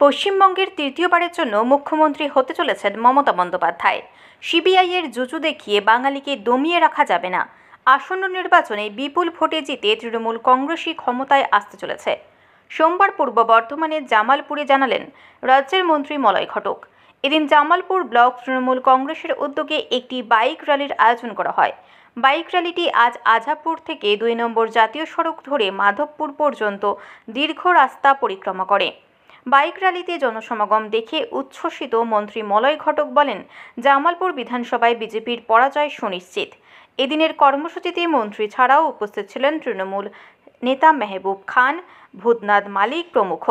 পশ্চিমবঙ্গের তৃতীয়বারের জন্য মুখ্যমন্ত্রী হতে চলেছেন মমতা বন্দ্যোপাধ্যায়। সিবিআইয়ের জুজু দেখিয়ে বাঙালিকে দমিয়ে রাখা যাবে না। আসন্ন নির্বাচনে বিপুল ভোটে জিতে তৃণমূল কংগ্রেসই ক্ষমতায় আসতে চলেছে। সোমবার পূর্ব বর্ধমানের জামালপুরে জানালেন রাজ্যের মন্ত্রী মলয় ঘটক। এদিন জামালপুর ব্লক তৃণমূল কংগ্রেসের উদ্যোগে একটি বাইক র্যালির আয়োজন করা হয়। বাইক র্যালিটি আজ আজাপুর থেকে 2 নম্বর জাতীয় সড়ক ধরে মাধবপুর পর্যন্ত দীর্ঘ রাস্তা পরিক্রমা করে। বাইক র্যালিতে জনসমাগম দেখে উচ্ছ্বসিত মন্ত্রী মলয় ঘটক বলেন, জামালপুর বিধানসভায় বিজেপির পরাজয় সুনিশ্চিত। এদিনের কর্মসূচিতে মন্ত্রী ছাড়াও উপস্থিত ছিলেন তৃণমূল নেতা মেহবুব খান, ভূতনাথ মালিক প্রমুখ।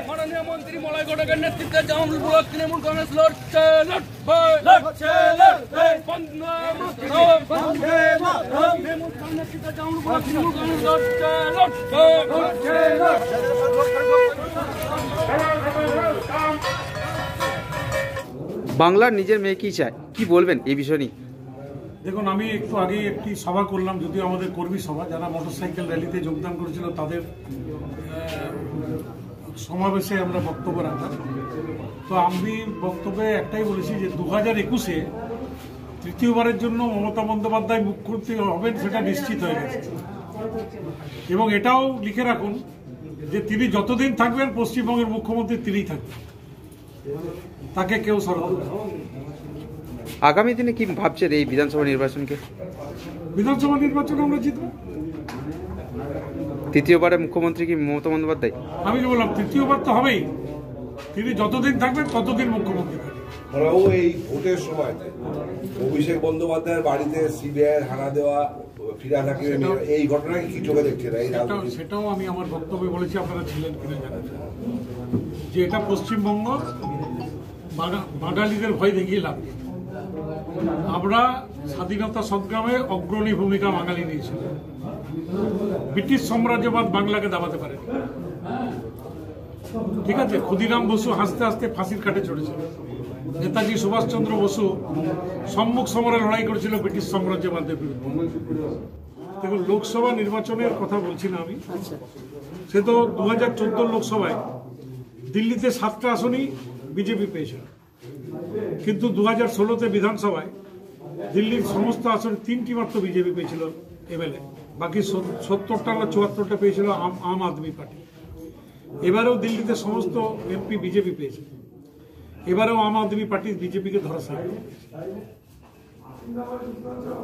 মাননীয় মন্ত্রী মলয় ঘটকের নেতৃত্বে জামালপুর তৃণমূল কংগ্রেস লড়ছে। বাংলার নিজের মেয়ে কি চায়, কি বলবেন এই বিষয় নিয়ে? দেখুন, আমি একটু আগে একটি সভা করলাম, যদিও আমাদের কর্মী সভা, যারা মোটরসাইকেল র্যালিতে যোগদান করেছিল তাদের সমাবেশে আমরা বক্তব্য রাখলাম। তো আমি বক্তব্যে একটাই বলেছি যে 2021-এ তৃতীয়বারের জন্য মমতা বন্দ্যোপাধ্যায় মুখ্যমন্ত্রী হবেন, সেটা নিশ্চিত হয়ে গেছে। এবং এটাও লিখে রাখুন যে তিনি যতদিন থাকবেন পশ্চিমবঙ্গের মুখ্যমন্ত্রী তিনিই থাকবেন, তাকে কেউ সরাতে পারবে না। আগামী দিনে কি ভাবছেন এই বিধানসভা নির্বাচনকে? বিধানসভা নির্বাচনে আমরা জিতব। তৃতীয়বারের মুখ্যমন্ত্রী কি মমতা বন্দ্যোপাধ্যায়? আমি কি বললাম, তৃতীয়বার তো হবেই। তিনি যতদিন থাকবেন ততদিন মুখ্যমন্ত্রী থাকবেন। এই ভোটের সময় অভিষেক বন্দ্যোপাধ্যায়ের বাড়িতে সিবিআইয়ের হানা দেওয়া, ফিরা থাকি, এই ঘটনা কি চোখে দেখছেন? সেটাও আমি আমার বক্তব্যে বলেছি, আপনারা ছিলেন কিনা জানেন, যে এটা পশ্চিমবঙ্গ বাঙালিদের ভয় দেখিয়ে লাভ। আমরা স্বাধীনতা সংগ্রামে অগ্রণী ভূমিকা বাঙালি নিয়েছিল। ব্রিটিশ সাম্রাজ্যবাদ বাংলাকে দাবাতে পারে, ঠিক আছে? ক্ষুদিরাম বসু হাসতে হাসতে ফাঁসির কাঠে চড়েছিল। নেতাজি সুভাষচন্দ্র বসু সম্মুখ সমরে লড়াই করেছিল ব্রিটিশ সাম্রাজ্যবাদের বিরুদ্ধে। দেখুন, লোকসভা নির্বাচনের কথা বলছি না আমি, সে তো 2014 লোকসভায় দিল্লিতে 7টা আসনই বিজেপি পেয়েছিল, কিন্তু 2016-তে বিধানসভায় দিল্লির সমস্ত আসনে 3টি মাত্র বিজেপি পেয়েছিল এমএলএ, বাকি 70টা না 74টা পেয়েছিল আম আদমি পার্টি। এবারেও দিল্লিতে সমস্ত এমপি বিজেপি পেয়েছে, এবারেও আম আদমি পার্টি বিজেপিকে ধরা